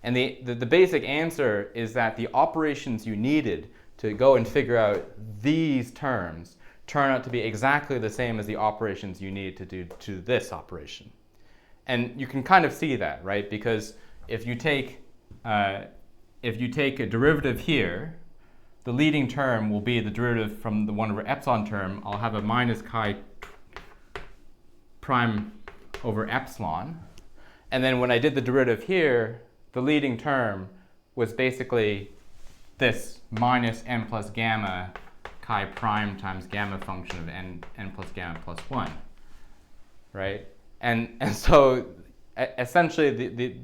And the basic answer is that the operations you needed to go and figure out these terms turn out to be exactly the same as the operations you need to do to this operation. And you can kind of see that, right? Because if you take a derivative here, the leading term will be the derivative from the 1 over epsilon term. I'll have a minus chi prime over epsilon. And then when I did the derivative here, the leading term was basically this minus n plus gamma chi prime times gamma function of n plus gamma plus 1, right? And so essentially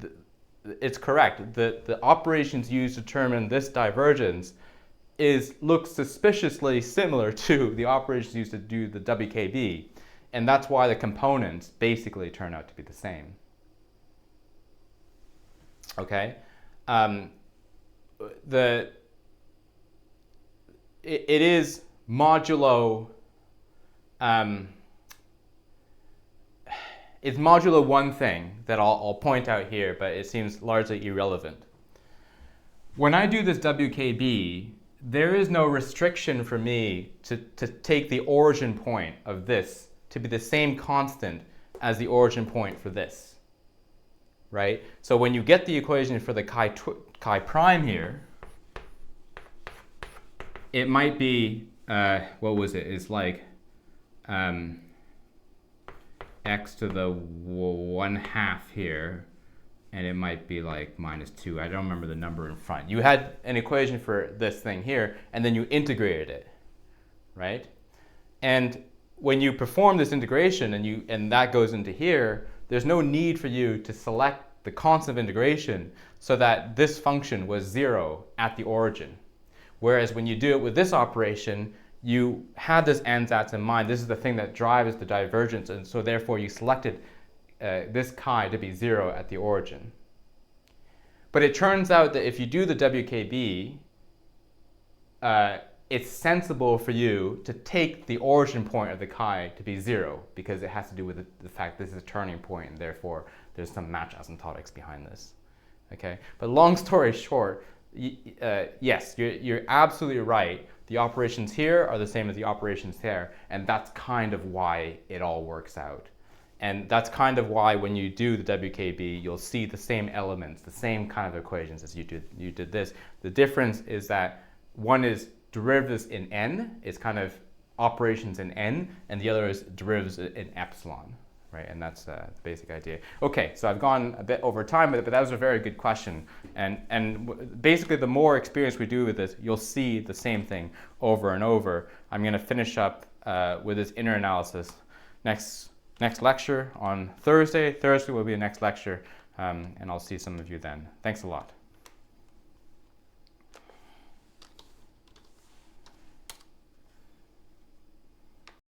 it's correct. The operations used to determine this divergence looks suspiciously similar to the operations used to do the WKB, and that's why the components basically turn out to be the same. Okay, it is modulo. It's modulo one thing that I'll point out here, but it seems largely irrelevant. When I do this WKB, there is no restriction for me to take the origin point of this to be the same constant as the origin point for this. Right? So when you get the equation for the chi prime here, it might be, what was it? It's like x to the 1/2 here, and it might be like minus 2. I don't remember the number in front. You had an equation for this thing here, and then you integrated it, right? And when you perform this integration and that goes into here, there's no need for you to select the constant of integration so that this function was 0 at the origin. Whereas when you do it with this operation, you had this ansatz in mind. This is the thing that drives the divergence, and so therefore you selected this chi to be 0 at the origin. But it turns out that if you do the WKB, it's sensible for you to take the origin point of the chi to be 0, because it has to do with the fact this is a turning point, and therefore there's some match asymptotics behind this. Okay, but long story short, yes, you're absolutely right. The operations here are the same as the operations there, and that's kind of why it all works out. And that's kind of why when you do the WKB, you'll see the same elements, the same kind of equations as you did this. The difference is that one is derivatives in n, is kind of operations in n, and the other is derivatives in epsilon. right? And that's the basic idea. Okay, so I've gone a bit over time with it, but that was a very good question. And basically, the more experience we do with this, you'll see the same thing over and over. I'm going to finish up with this inner analysis next lecture on Thursday. Thursday will be the next lecture, and I'll see some of you then. Thanks a lot.